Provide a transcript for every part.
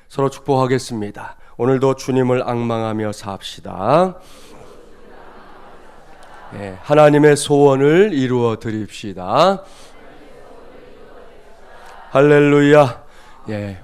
서로 축복하겠습니다. 오늘도 주님을 앙망하며 삽시다. 하나님의 소원을 이루어 드립시다. 할렐루야.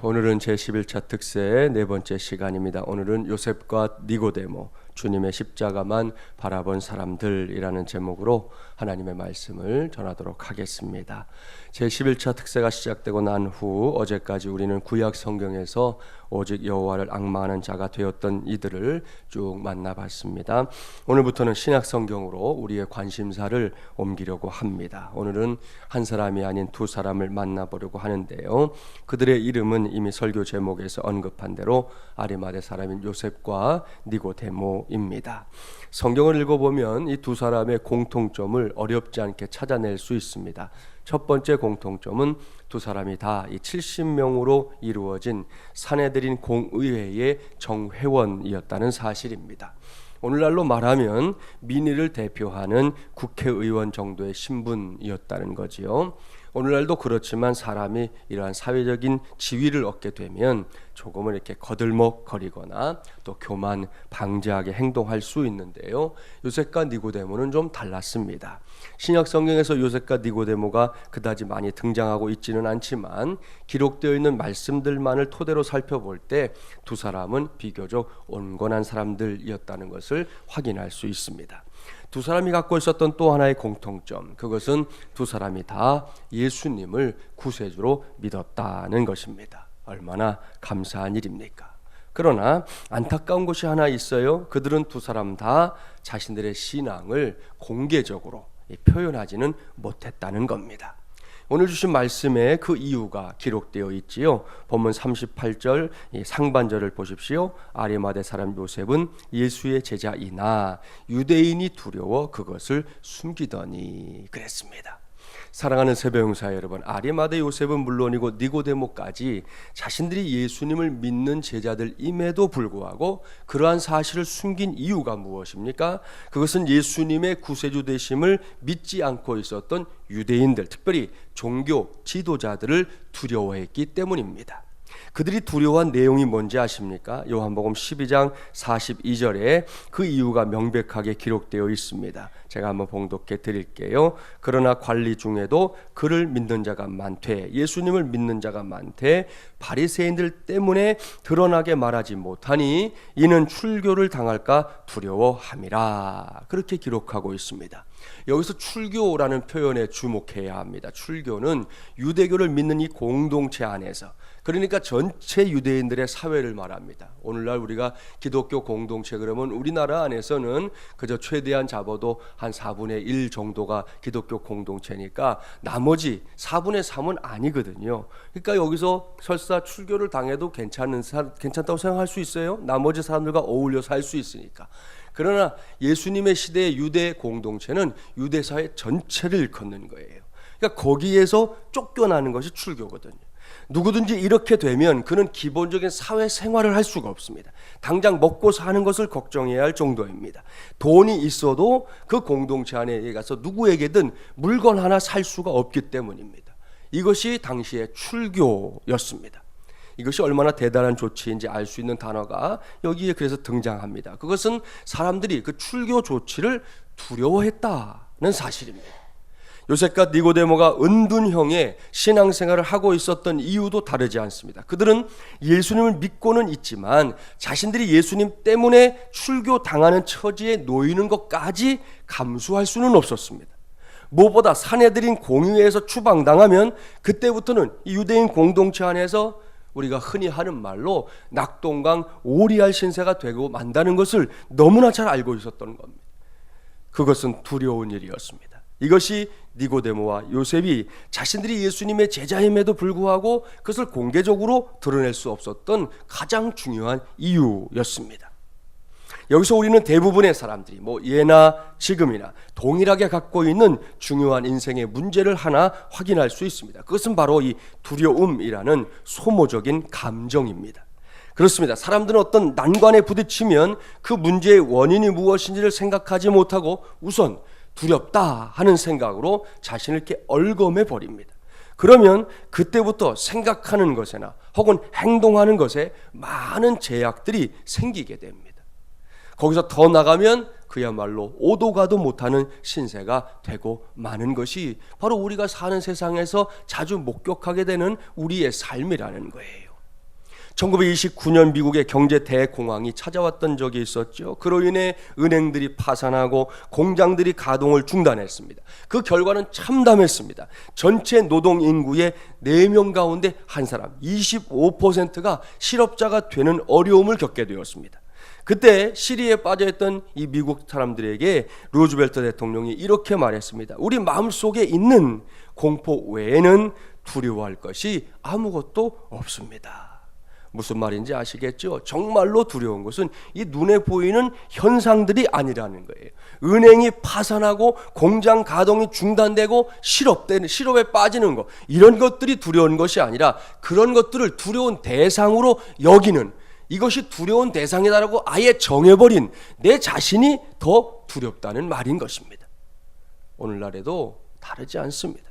오늘은 제11차 특세 네 번째 시간입니다. 오늘은 요셉과 니고데모, 주님의 십자가만 바라본 사람들이라는 제목으로 하나님의 말씀을 전하도록 하겠습니다. 제11차 특세가 시작되고 난 후 어제까지 우리는 구약 성경에서 오직 여호와를 앙망하는 자가 되었던 이들을 쭉 만나봤습니다. 오늘부터는 신약 성경으로 우리의 관심사를 옮기려고 합니다. 오늘은 한 사람이 아닌 두 사람을 만나보려고 하는데요. 그들의 이름은 이미 설교 제목에서 언급한 대로 아리마대 사람인 요셉과 니고데모입니다. 성경을 읽어보면 이 두 사람의 공통점을 어렵지 않게 찾아낼 수 있습니다. 첫 번째 공통점은 두 사람이 다 이 70명으로 이루어진 사내들인 공의회의 정회원이었다는 사실입니다. 오늘날로 말하면 민의를 대표하는 국회의원 정도의 신분이었다는 거지요. 오늘날도 그렇지만 사람이 이러한 사회적인 지위를 얻게 되면 조금은 이렇게 거들먹거리거나 또 교만 방지하게 행동할 수 있는데요. 요셉과 니고데모는 좀 달랐습니다. 신약 성경에서 요셉과 니고데모가 그다지 많이 등장하고 있지는 않지만 기록되어 있는 말씀들만을 토대로 살펴볼 때 두 사람은 비교적 온건한 사람들이었다는 것을 확인할 수 있습니다. 두 사람이 갖고 있었던 또 하나의 공통점, 그것은 두 사람이 다 예수님을 구세주로 믿었다는 것입니다. 얼마나 감사한 일입니까? 그러나 안타까운 것이 하나 있어요. 그들은 두 사람 다 자신들의 신앙을 공개적으로 표현하지는 못했다는 겁니다. 오늘 주신 말씀에 그 이유가 기록되어 있지요. 본문 38절 상반절을 보십시오. 아리마대 사람 요셉은 예수의 제자이나 유대인이 두려워 그것을 숨기더니 그랬습니다. 사랑하는 세배용사 여러분, 아리마대 요셉은 물론이고 니고데모까지 자신들이 예수님을 믿는 제자들임에도 불구하고 그러한 사실을 숨긴 이유가 무엇입니까? 그것은 예수님의 구세주 되심을 믿지 않고 있었던 유대인들, 특별히 종교 지도자들을 두려워했기 때문입니다. 그들이 두려워한 내용이 뭔지 아십니까? 요한복음 12장 42절에 그 이유가 명백하게 기록되어 있습니다. 제가 한번 봉독해 드릴게요. 그러나 관리 중에도 그를 믿는 자가 많되, 예수님을 믿는 자가 많되 바리새인들 때문에 드러나게 말하지 못하니 이는 출교를 당할까 두려워함이라. 그렇게 기록하고 있습니다. 여기서 출교라는 표현에 주목해야 합니다. 출교는 유대교를 믿는 이 공동체 안에서, 그러니까 전체 유대인들의 사회를 말합니다. 오늘날 우리가 기독교 공동체 그러면 우리나라 안에서는 그저 최대한 잡아도 한 4분의 1 정도가 기독교 공동체니까 나머지 4분의 3은 아니거든요. 그러니까 여기서 설사 출교를 당해도 괜찮다고 생각할 수 있어요. 나머지 사람들과 어울려 살 수 있으니까. 그러나 예수님의 시대의 유대 공동체는 유대 사회 전체를 일컫는 거예요. 그러니까 거기에서 쫓겨나는 것이 출교거든요. 누구든지 이렇게 되면 그는 기본적인 사회 생활을 할 수가 없습니다. 당장 먹고 사는 것을 걱정해야 할 정도입니다. 돈이 있어도 그 공동체 안에 가서 누구에게든 물건 하나 살 수가 없기 때문입니다. 이것이 당시의 출교였습니다. 이것이 얼마나 대단한 조치인지 알 수 있는 단어가 여기에 그래서 등장합니다. 그것은 사람들이 그 출교 조치를 두려워했다는 사실입니다. 요셉과 니고데모가 은둔형의 신앙생활을 하고 있었던 이유도 다르지 않습니다. 그들은 예수님을 믿고는 있지만 자신들이 예수님 때문에 출교당하는 처지에 놓이는 것까지 감수할 수는 없었습니다. 무엇보다 사내들인 공의회에서 추방당하면 그때부터는 이 유대인 공동체 안에서 우리가 흔히 하는 말로 낙동강 오리알 신세가 되고 만다는 것을 너무나 잘 알고 있었던 겁니다. 그것은 두려운 일이었습니다. 이것이 니고데모와 요셉이 자신들이 예수님의 제자임에도 불구하고 그것을 공개적으로 드러낼 수 없었던 가장 중요한 이유였습니다. 여기서 우리는 대부분의 사람들이 예나 지금이나 동일하게 갖고 있는 중요한 인생의 문제를 하나 확인할 수 있습니다. 그것은 바로 이 두려움이라는 소모적인 감정입니다. 그렇습니다. 사람들은 어떤 난관에 부딪히면 그 문제의 원인이 무엇인지를 생각하지 못하고 우선 두렵다 하는 생각으로 자신을 이렇게 얼검해 버립니다. 그러면 그때부터 생각하는 것에나 혹은 행동하는 것에 많은 제약들이 생기게 됩니다. 거기서 더 나가면 그야말로 오도 가도 못하는 신세가 되고 마는 것이 바로 우리가 사는 세상에서 자주 목격하게 되는 우리의 삶이라는 거예요. 1929년 미국의 경제 대공황이 찾아왔던 적이 있었죠. 그로 인해 은행들이 파산하고 공장들이 가동을 중단했습니다. 그 결과는 참담했습니다. 전체 노동 인구의 4명 가운데 한 사람, 25%가 실업자가 되는 어려움을 겪게 되었습니다. 그때 시리에 빠져있던 이 미국 사람들에게 루즈벨트 대통령이 이렇게 말했습니다. 우리 마음속에 있는 공포 외에는 두려워할 것이 아무것도 없습니다. 무슨 말인지 아시겠죠? 정말로 두려운 것은 이 눈에 보이는 현상들이 아니라는 거예요. 은행이 파산하고 공장 가동이 중단되고 실업에 빠지는 것, 이런 것들이 두려운 것이 아니라 그런 것들을 두려운 대상으로 여기는, 이것이 두려운 대상이다라고 아예 정해버린 내 자신이 더 두렵다는 말인 것입니다. 오늘날에도 다르지 않습니다.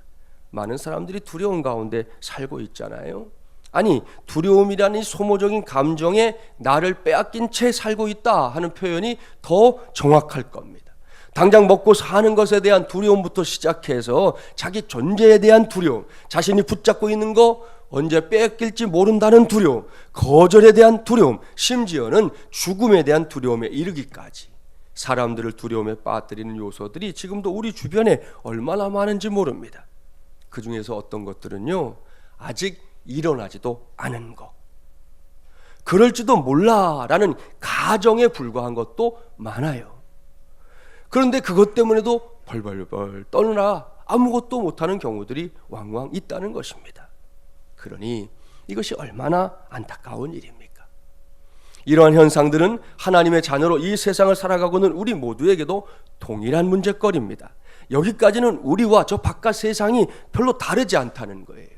많은 사람들이 두려운 가운데 살고 있잖아요. 아니, 두려움이라는 소모적인 감정에 나를 빼앗긴 채 살고 있다 하는 표현이 더 정확할 겁니다. 당장 먹고 사는 것에 대한 두려움부터 시작해서 자기 존재에 대한 두려움, 자신이 붙잡고 있는 거 언제 뺏길지 모른다는 두려움, 거절에 대한 두려움, 심지어는 죽음에 대한 두려움에 이르기까지 사람들을 두려움에 빠뜨리는 요소들이 지금도 우리 주변에 얼마나 많은지 모릅니다. 그 중에서 어떤 것들은요, 아직 일어나지도 않은 것, 그럴지도 몰라라는 가정에 불과한 것도 많아요. 그런데 그것 때문에도 벌벌벌 떠느라 아무것도 못하는 경우들이 왕왕 있다는 것입니다. 그러니 이것이 얼마나 안타까운 일입니까? 이러한 현상들은 하나님의 자녀로 이 세상을 살아가고는 우리 모두에게도 동일한 문제거리입니다. 여기까지는 우리와 저 바깥 세상이 별로 다르지 않다는 거예요.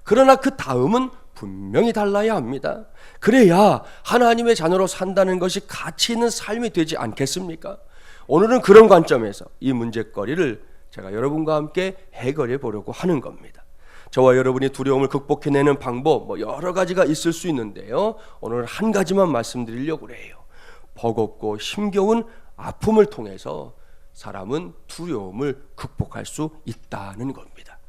그러나 그 다음은 분명히 달라야 합니다. 그래야 하나님의 자녀로 산다는 것이 가치 있는 삶이 되지 않겠습니까? 오늘은 그런 관점에서 이 문제거리를 제가 여러분과 함께 해결해 보려고 하는 겁니다. 저와 여러분이 두려움을 극복해내는 방법 여러 가지가 있을 수 있는데요, 오늘 한 가지만 말씀드리려고 해요. 버겁고 힘겨운 아픔을 통해서 사람은 두려움을 극복할 수 있다는 겁니다.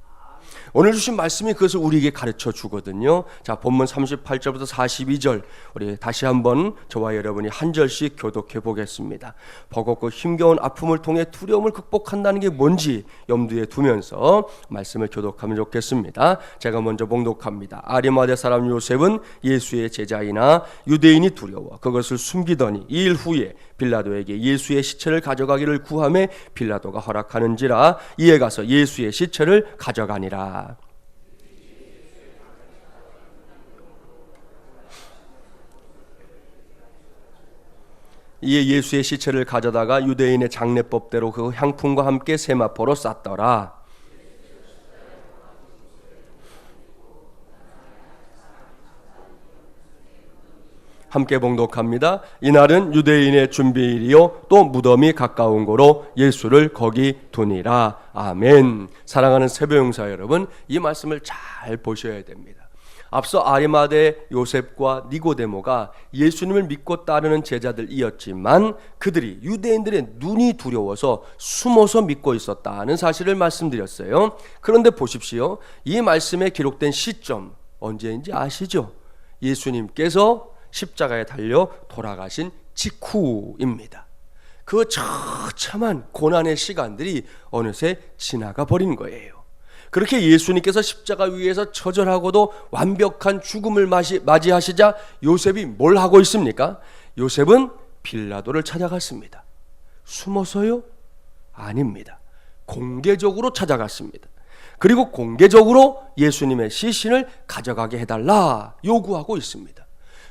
오늘 주신 말씀이 그것을 우리에게 가르쳐 주거든요. 자, 본문 38절부터 42절 우리 다시 한번 저와 여러분이 한 절씩 교독해 보겠습니다. 버겁고 힘겨운 아픔을 통해 두려움을 극복한다는 게 뭔지 염두에 두면서 말씀을 교독하면 좋겠습니다. 제가 먼저 봉독합니다. 아리마대 사람 요셉은 예수의 제자이나 유대인이 두려워 그것을 숨기더니 2일 후에 빌라도에게 예수의 시체를 가져가기를 구하매 빌라도가 허락하는지라 이에 가서 예수의 시체를 가져가니라. 이에 예수의 시체를 가져다가 유대인의 장례법대로 그 향품과 함께 세마포로 쌌더라. 함께 봉독합니다. 이날은 유대인의 준비일이요 또 무덤이 가까운 고로 예수를 거기 두니라. 아멘. 사랑하는 세배용사 여러분, 이 말씀을 잘 보셔야 됩니다. 앞서 아리마대 요셉과 니고데모가 예수님을 믿고 따르는 제자들이었지만 그들이 유대인들의 눈이 두려워서 숨어서 믿고 있었다는 사실을 말씀드렸어요. 그런데 보십시오. 이 말씀에 기록된 시점 언제인지 아시죠? 예수님께서 십자가에 달려 돌아가신 직후입니다. 그 처참한 고난의 시간들이 어느새 지나가 버린 거예요. 그렇게 예수님께서 십자가 위에서 처절하고도 완벽한 죽음을 맞이하시자 요셉이 뭘 하고 있습니까? 요셉은 빌라도를 찾아갔습니다. 숨어서요? 아닙니다. 공개적으로 찾아갔습니다. 그리고 공개적으로 예수님의 시신을 가져가게 해달라 요구하고 있습니다.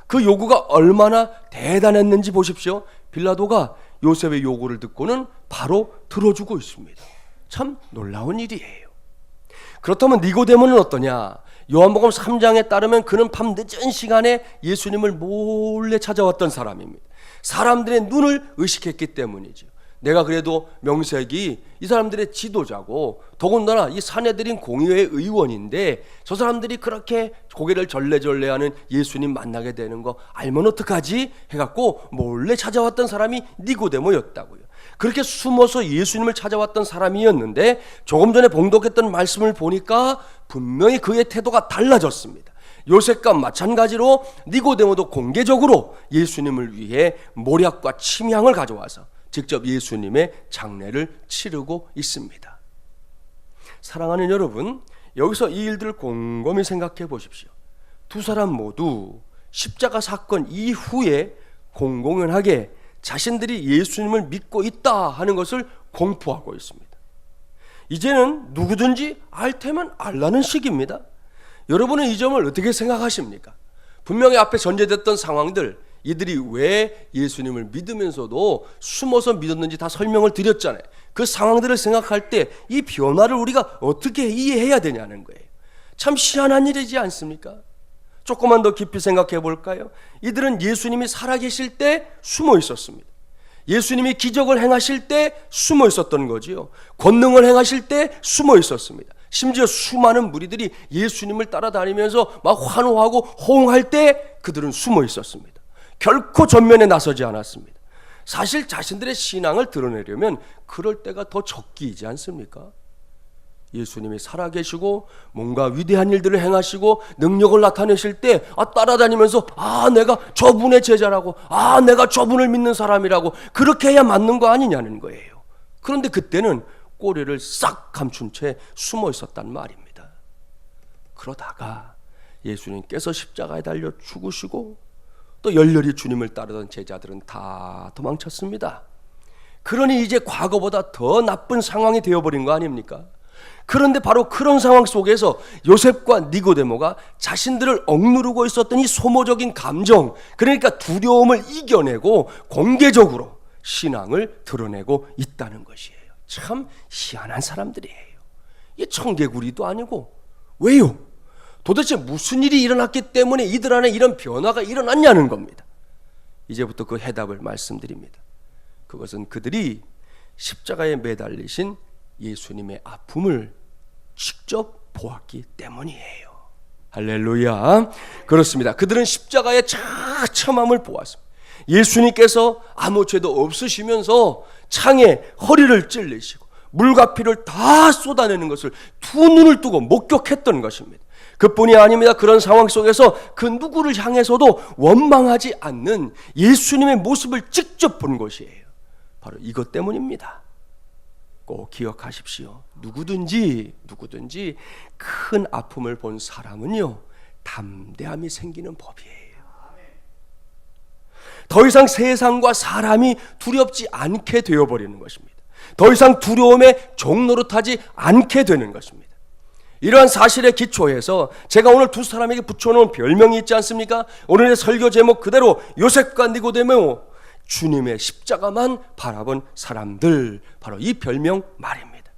그 요구가 얼마나 대단했는지 보십시오. 빌라도가 요셉의 요구를 듣고는 바로 들어주고 있습니다. 참 놀라운 일이에요. 그렇다면 니고데모는 어떠냐? 요한복음 3장에 따르면 그는 밤 늦은 시간에 예수님을 몰래 찾아왔던 사람입니다. 사람들의 눈을 의식했기 때문이죠. 내가 그래도 명색이 이 사람들의 지도자고 더군다나 이 사내들인 공의회 의원인데 저 사람들이 그렇게 고개를 절레절레하는 예수님 만나게 되는 거 알면 어떡하지? 해갖고 몰래 찾아왔던 사람이 니고데모였다고요. 그렇게 숨어서 예수님을 찾아왔던 사람이었는데 조금 전에 봉독했던 말씀을 보니까 분명히 그의 태도가 달라졌습니다. 요셉과 마찬가지로 니고데모도 공개적으로 예수님을 위해 모략과 침향을 가져와서 직접 예수님의 장례를 치르고 있습니다. 사랑하는 여러분, 여기서 이 일들을 곰곰이 생각해 보십시오. 두 사람 모두 십자가 사건 이후에 공공연하게 자신들이 예수님을 믿고 있다 하는 것을 공포하고 있습니다. 이제는 누구든지 알 테면 알라는 시기입니다. 여러분은 이 점을 어떻게 생각하십니까? 분명히 앞에 전제됐던 상황들, 이들이 왜 예수님을 믿으면서도 숨어서 믿었는지 다 설명을 드렸잖아요. 그 상황들을 생각할 때 이 변화를 우리가 어떻게 이해해야 되냐는 거예요. 참 희한한 일이지 않습니까? 조금만 더 깊이 생각해 볼까요? 이들은 예수님이 살아계실 때 숨어 있었습니다. 예수님이 기적을 행하실 때 숨어 있었던 거지요. 권능을 행하실 때 숨어 있었습니다. 심지어 수많은 무리들이 예수님을 따라다니면서 막 환호하고 호응할 때 그들은 숨어 있었습니다. 결코 전면에 나서지 않았습니다. 사실 자신들의 신앙을 드러내려면 그럴 때가 더 적기이지 않습니까? 예수님이 살아계시고 뭔가 위대한 일들을 행하시고 능력을 나타내실 때 따라다니면서 내가 저분의 제자라고, 내가 저분을 믿는 사람이라고 그렇게 해야 맞는 거 아니냐는 거예요. 그런데 그때는 꼬리를 싹 감춘 채 숨어 있었단 말입니다. 그러다가 예수님께서 십자가에 달려 죽으시고 또 열렬히 주님을 따르던 제자들은 다 도망쳤습니다. 그러니 이제 과거보다 더 나쁜 상황이 되어버린 거 아닙니까? 그런데 바로 그런 상황 속에서 요셉과 니고데모가 자신들을 억누르고 있었던 이 소모적인 감정, 그러니까 두려움을 이겨내고 공개적으로 신앙을 드러내고 있다는 것이에요. 참 희한한 사람들이에요. 이게 청개구리도 아니고. 왜요? 도대체 무슨 일이 일어났기 때문에 이들 안에 이런 변화가 일어났냐는 겁니다. 이제부터 그 해답을 말씀드립니다. 그것은 그들이 십자가에 매달리신 예수님의 아픔을 직접 보았기 때문이에요. 할렐루야. 그렇습니다. 그들은 십자가의 처참함을 보았습니다. 예수님께서 아무 죄도 없으시면서 창에 허리를 찔리시고 물과 피를 다 쏟아내는 것을 두 눈을 뜨고 목격했던 것입니다. 그뿐이 아닙니다. 그런 상황 속에서 그 누구를 향해서도 원망하지 않는 예수님의 모습을 직접 본 것이에요. 바로 이것 때문입니다. 꼭 기억하십시오. 누구든지 큰 아픔을 본 사람은요, 담대함이 생기는 법이에요. 더 이상 세상과 사람이 두렵지 않게 되어버리는 것입니다. 더 이상 두려움의 종로로 타지 않게 되는 것입니다. 이러한 사실에 기초해서 제가 오늘 두 사람에게 붙여놓은 별명이 있지 않습니까? 오늘의 설교 제목 그대로 요셉과 니고데모, 주님의 십자가만 바라본 사람들, 바로 이 별명 말입니다.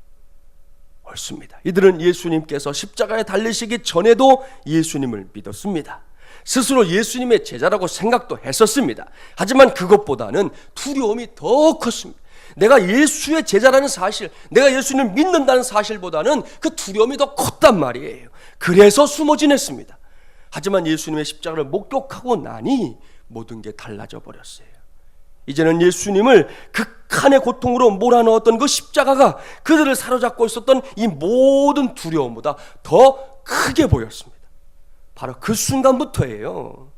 옳습니다. 이들은 예수님께서 십자가에 달리시기 전에도 예수님을 믿었습니다. 스스로 예수님의 제자라고 생각도 했었습니다. 하지만 그것보다는 두려움이 더 컸습니다. 내가 예수의 제자라는 사실, 내가 예수님을 믿는다는 사실보다는 그 두려움이 더 컸단 말이에요. 그래서 숨어 지냈습니다. 하지만 예수님의 십자가를 목격하고 나니 모든 게 달라져 버렸어요. 이제는 예수님을 극한의 고통으로 몰아넣었던 그 십자가가 그들을 사로잡고 있었던 이 모든 두려움보다 더 크게 보였습니다. 바로 그 순간부터예요.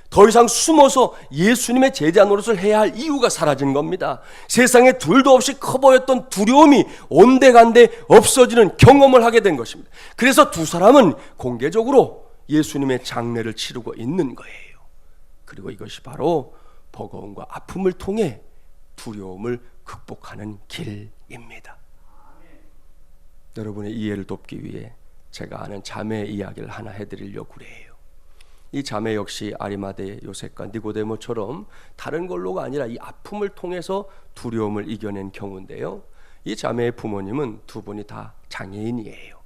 더 이상 숨어서 예수님의 제자 노릇을 해야 할 이유가 사라진 겁니다. 세상에 둘도 없이 커 보였던 두려움이 온데간데 없어지는 경험을 하게 된 것입니다. 그래서 두 사람은 공개적으로 예수님의 장례를 치르고 있는 거예요. 그리고 이것이 바로 버거움과 아픔을 통해 두려움을 극복하는 길입니다. 여러분의 이해를 돕기 위해 제가 아는 자매 이야기를 하나 해드리려고 해요. 이 자매 역시 아리마대 요셉과 니고데모처럼 다른 걸로가 아니라 이 아픔을 통해서 두려움을 이겨낸 경우인데요. 이 자매의 부모님은 두 분이 다 장애인이에요.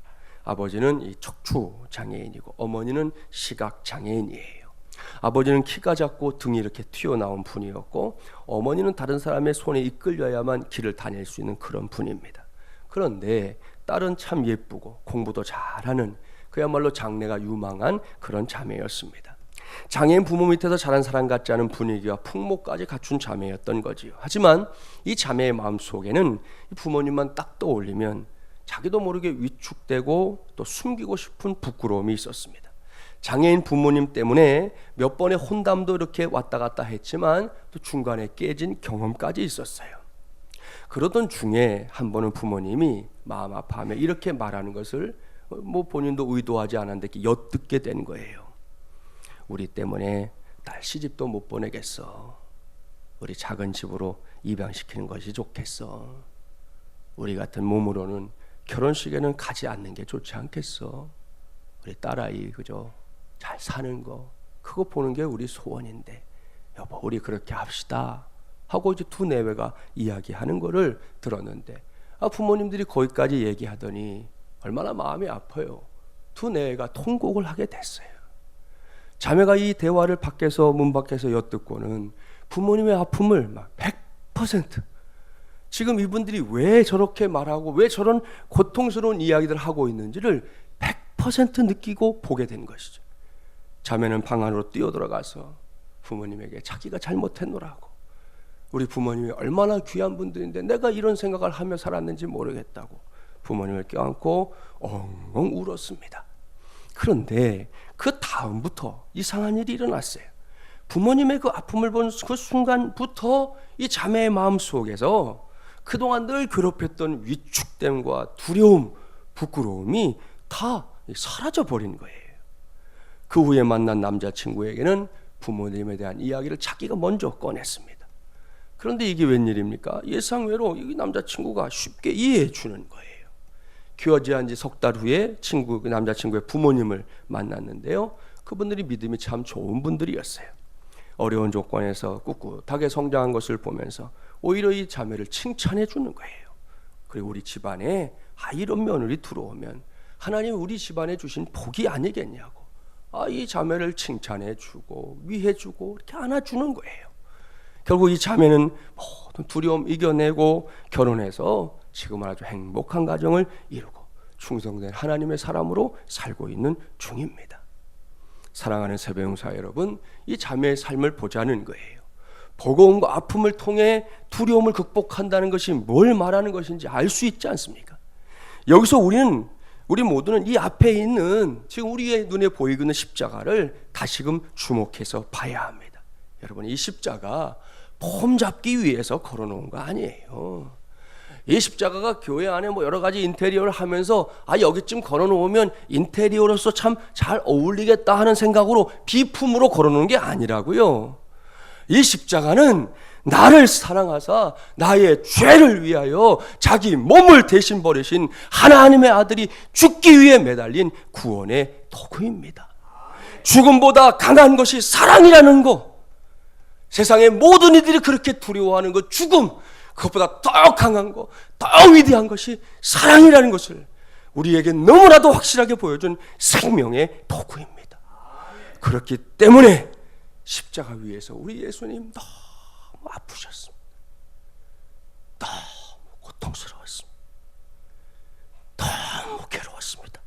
아버지는 이 척추 장애인이고 어머니는 시각 장애인이에요. 아버지는 키가 작고 등이 이렇게 튀어나온 분이었고, 어머니는 다른 사람의 손에 이끌려야만 길을 다닐 수 있는 그런 분입니다. 그런데 딸은 참 예쁘고 공부도 잘하는, 그야말로 장래가 유망한 그런 자매였습니다. 장애인 부모 밑에서 자란 사람 같지 않은 분위기와 풍모까지 갖춘 자매였던 거지요. 하지만 이 자매의 마음속에는 부모님만 딱 떠올리면 자기도 모르게 위축되고 또 숨기고 싶은 부끄러움이 있었습니다. 장애인 부모님 때문에 몇 번의 혼담도 이렇게 왔다 갔다 했지만 또 중간에 깨진 경험까지 있었어요. 그러던 중에 한 번은 부모님이 마음 아파하며 이렇게 말하는 것을 본인도 의도하지 않았는데 엿듣게 된 거예요. 우리 때문에 딸 시집도 못 보내겠어. 우리 작은 집으로 입양시키는 것이 좋겠어. 우리 같은 몸으로는 결혼식에는 가지 않는 게 좋지 않겠어. 우리 딸아이 그저 잘 사는 거 그거 보는 게 우리 소원인데 여보 우리 그렇게 합시다 하고 이제 두 내외가 이야기하는 거를 들었는데, 부모님들이 거기까지 얘기하더니 얼마나 마음이 아파요. 두 내외가 통곡을 하게 됐어요. 자매가 이 대화를 밖에서 문 밖에서 엿듣고는 부모님의 아픔을 막 100% 지금 이분들이 왜 저렇게 말하고 왜 저런 고통스러운 이야기들을 하고 있는지를 100% 느끼고 보게 된 것이죠. 자매는 방 안으로 뛰어들어가서 부모님에게 자기가 잘못했노라고, 우리 부모님이 얼마나 귀한 분들인데 내가 이런 생각을 하며 살았는지 모르겠다고 부모님을 껴안고 엉엉 울었습니다. 그런데 그 다음부터 이상한 일이 일어났어요. 부모님의 그 아픔을 본 그 순간부터 이 자매의 마음속에서 그동안 늘 괴롭혔던 위축됨과 두려움, 부끄러움이 다 사라져버린 거예요. 그 후에 만난 남자친구에게는 부모님에 대한 이야기를 자기가 먼저 꺼냈습니다. 그런데 이게 웬일입니까? 예상외로 이 남자친구가 쉽게 이해해 주는 거예요. 교제한 지 석 달 후에 그 남자친구의 부모님을 만났는데요. 그분들이 믿음이 참 좋은 분들이었어요. 어려운 조건에서 꿋꿋하게 성장한 것을 보면서 오히려 이 자매를 칭찬해 주는 거예요. 그리고 우리 집안에 이런 며느리 들어오면 하나님이 우리 집안에 주신 복이 아니겠냐고, 이 자매를 칭찬해 주고 위해 주고 이렇게 안아주는 거예요. 결국 이 자매는 모든 두려움 이겨내고 결혼해서 지금 아주 행복한 가정을 이루고 충성된 하나님의 사람으로 살고 있는 중입니다. 사랑하는 세배용사 여러분, 이 자매의 삶을 보자는 거예요. 버거움과 아픔을 통해 두려움을 극복한다는 것이 뭘 말하는 것인지 알 수 있지 않습니까? 여기서 우리 모두는 이 앞에 있는 지금 우리의 눈에 보이고 있는 십자가를 다시금 주목해서 봐야 합니다. 여러분, 이 십자가 폼 잡기 위해서 걸어놓은 거 아니에요. 이 십자가가 교회 안에 여러 가지 인테리어를 하면서 여기쯤 걸어놓으면 인테리어로서 참 잘 어울리겠다 하는 생각으로 비품으로 걸어놓은 게 아니라고요. 이 십자가는 나를 사랑하사 나의 죄를 위하여 자기 몸을 대신 버리신 하나님의 아들이 죽기 위해 매달린 구원의 도구입니다. 죽음보다 강한 것이 사랑이라는 것, 세상의 모든 이들이 그렇게 두려워하는 것, 죽음, 그것보다 더 강한 것, 더 위대한 것이 사랑이라는 것을 우리에게 너무나도 확실하게 보여준 생명의 도구입니다. 그렇기 때문에 십자가 위에서 우리 예수님 너무 아프셨습니다. 너무 고통스러웠습니다. 너무 괴로웠습니다.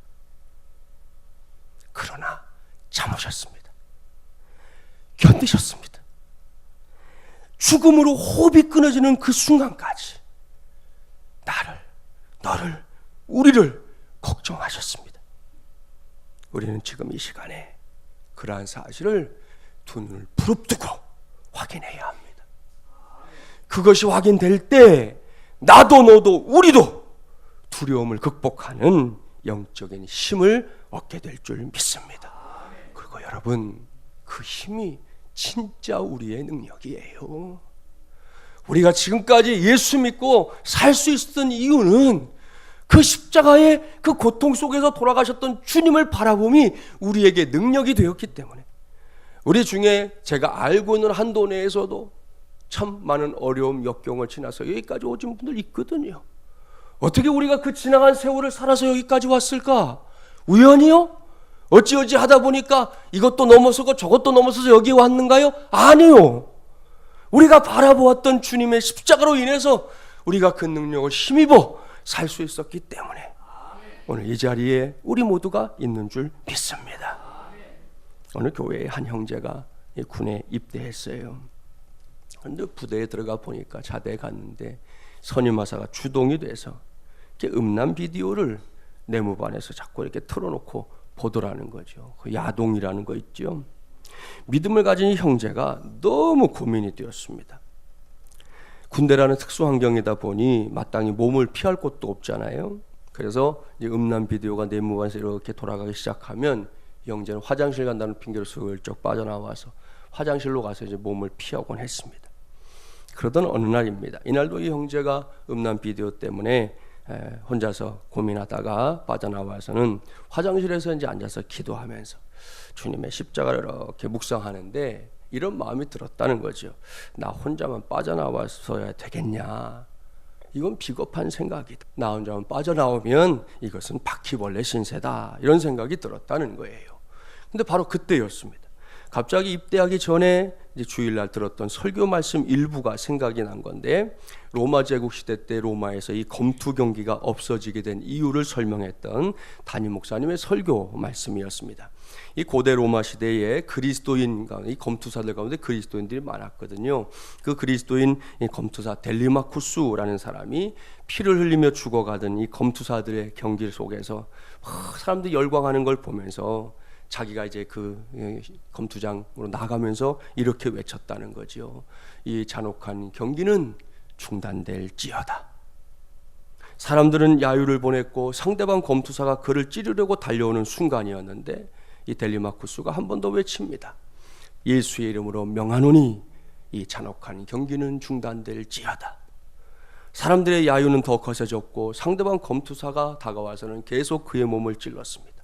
그러나 참으셨습니다. 견디셨습니다. 죽음으로 호흡이 끊어지는 그 순간까지 너를, 우리를 걱정하셨습니다. 우리는 지금 이 시간에 그러한 사실을 두 눈을 부릅뜨고 확인해야 합니다. 그것이 확인될 때 나도 너도 우리도 두려움을 극복하는 영적인 힘을 얻게 될 줄 믿습니다. 그리고 여러분, 그 힘이 진짜 우리의 능력이에요. 우리가 지금까지 예수 믿고 살 수 있었던 이유는 그 십자가의 그 고통 속에서 돌아가셨던 주님을 바라봄이 우리에게 능력이 되었기 때문에, 우리 중에 제가 알고 있는 한도 내에서도 참 많은 어려움, 역경을 지나서 여기까지 오신 분들 있거든요. 어떻게 우리가 그 지나간 세월을 살아서 여기까지 왔을까? 우연이요? 어찌어찌 하다 보니까 이것도 넘어서고 저것도 넘어서서 여기 왔는가요? 아니요. 우리가 바라보았던 주님의 십자가로 인해서 우리가 그 능력을 힘입어 살 수 있었기 때문에 오늘 이 자리에 우리 모두가 있는 줄 믿습니다. 오늘 교회의 한 형제가 군에 입대했어요. 그런데 부대에 들어가 보니까 자대에 갔는데 선임하사가 주동이 돼서 이렇게 음란 비디오를 내무반에서 자꾸 이렇게 틀어놓고 보더라는 거죠. 그 야동이라는 거 있죠. 믿음을 가진 이 형제가 너무 고민이 되었습니다. 군대라는 특수 환경이다 보니 마땅히 몸을 피할 곳도 없잖아요. 그래서 이제 음란 비디오가 내무반에서 이렇게 돌아가기 시작하면 형제는 화장실 간다는 핑계로 슬쩍 빠져나와서 화장실로 가서 이제 몸을 피하곤 했습니다. 그러던 어느 날입니다. 이날도 이 형제가 음란 비디오 때문에 혼자서 고민하다가 빠져나와서는 화장실에서 이제 앉아서 기도하면서 주님의 십자가를 이렇게 묵상하는데 이런 마음이 들었다는 거죠. 나 혼자만 빠져나왔어야 되겠냐? 이건 비겁한 생각이다. 나 혼자만 빠져나오면 이것은 바퀴벌레 신세다. 이런 생각이 들었다는 거예요. 근데 바로 그때였습니다. 갑자기 입대하기 전에 이제 주일날 들었던 설교 말씀 일부가 생각이 난 건데, 로마 제국 시대 때 로마에서 이 검투 경기가 없어지게 된 이유를 설명했던 담임 목사님의 설교 말씀이었습니다. 이 고대 로마 시대에 그리스도인, 이 검투사들 가운데 그리스도인들이 많았거든요. 그 그리스도인 검투사 델리마쿠스라는 사람이 피를 흘리며 죽어가던 이 검투사들의 경기 속에서 사람들이 열광하는 걸 보면서 자기가 이제 그 검투장으로 나가면서 이렇게 외쳤다는 거죠. 이 잔혹한 경기는 중단될지어다. 사람들은 야유를 보냈고 상대방 검투사가 그를 찌르려고 달려오는 순간이었는데 이 델리마쿠스가 한 번 더 외칩니다. 예수의 이름으로 명하노니 이 잔혹한 경기는 중단될지어다. 사람들의 야유는 더 거세졌고 상대방 검투사가 다가와서는 계속 그의 몸을 찔렀습니다.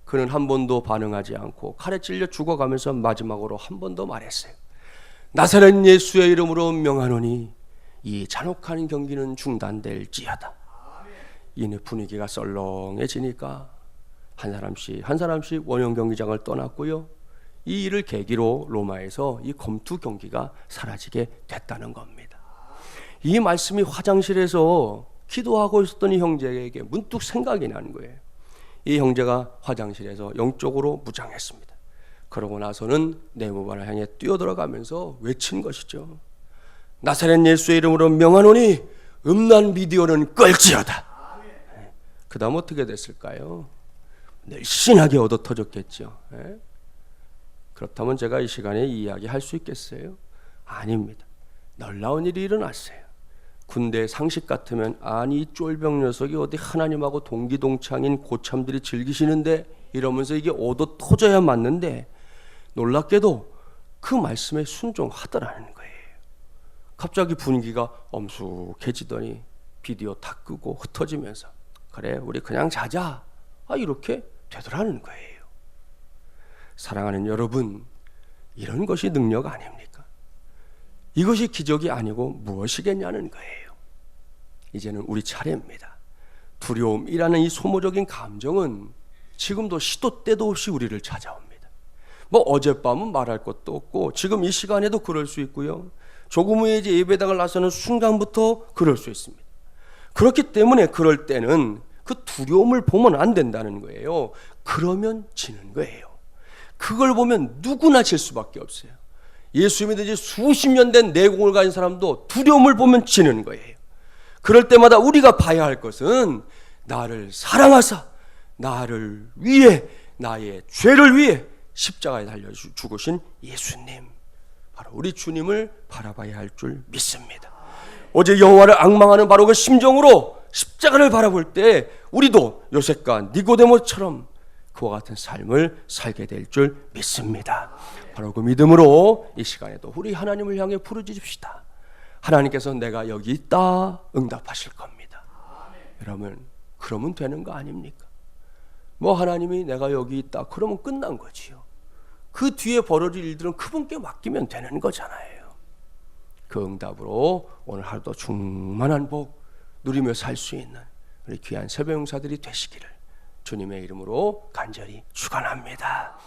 그는 한 번도 반응하지 않고 칼에 찔려 죽어가면서 마지막으로 한 번 더 말했어요. 나사렛 예수의 이름으로 명하노니 이 잔혹한 경기는 중단될지어다. 이내 분위기가 썰렁해지니까 한 사람씩 원형 경기장을 떠났고요. 이 일을 계기로 로마에서 이 검투 경기가 사라지게 됐다는 겁니다. 이 말씀이 화장실에서 기도하고 있었던 이 형제에게 문득 생각이 나는 거예요. 이 형제가 화장실에서 영적으로 무장했습니다. 그러고 나서는 내무반을 향해 뛰어들어가면서 외친 것이죠. 나사렛 예수의 이름으로 명하노니 음란 비디오는 끌지어다. 그 다음 어떻게 됐을까요? 늘씬하게 얻어 터졌겠죠. 그렇다면 제가 이 시간에 이 이야기 할 수 있겠어요? 아닙니다. 놀라운 일이 일어났어요. 군대 상식 같으면 아니 이 쫄병 녀석이 어디 하나님하고 동기동창인 고참들이 즐기시는데 이러면서 이게 얻어 터져야 맞는데 놀랍게도 그 말씀에 순종하더라는 거예요. 갑자기 분위기가 엄숙해지더니 비디오 다 끄고 흩어지면서 그래 우리 그냥 자자 이렇게 되더라는 거예요. 사랑하는 여러분, 이런 것이 능력 아닙니까? 이것이 기적이 아니고 무엇이겠냐는 거예요. 이제는 우리 차례입니다. 두려움이라는 이 소모적인 감정은 지금도 시도 때도 없이 우리를 찾아옵니다. 뭐 어젯밤은 말할 것도 없고 지금 이 시간에도 그럴 수 있고요. 조금 후에 이제 예배당을 나서는 순간부터 그럴 수 있습니다. 그렇기 때문에 그럴 때는 그 두려움을 보면 안 된다는 거예요. 그러면 지는 거예요. 그걸 보면 누구나 질 수밖에 없어요. 예수 믿은 지 수십 년 된 내공을 가진 사람도 두려움을 보면 지는 거예요. 그럴 때마다 우리가 봐야 할 것은 나를 사랑하사 나를 위해 나의 죄를 위해 십자가에 달려 죽으신 예수님, 바로 우리 주님을 바라봐야 할 줄 믿습니다. 어제 여호와를 앙망하는 바로 그 심정으로 십자가를 바라볼 때 우리도 요셉과 니고데모처럼 그와 같은 삶을 살게 될 줄 믿습니다. 바로 그 믿음으로 이 시간에도 우리 하나님을 향해 부르짖읍시다. 하나님께서 내가 여기 있다 응답하실 겁니다. 여러분, 그러면 되는 거 아닙니까? 뭐 하나님이 내가 여기 있다 그러면 끝난 거지요. 그 뒤에 벌어질 일들은 그분께 맡기면 되는 거잖아요. 그 응답으로 오늘 하루도 충만한 복 누리며 살 수 있는 우리 귀한 새벽 용사들이 되시기를 주님의 이름으로 간절히 축원합니다.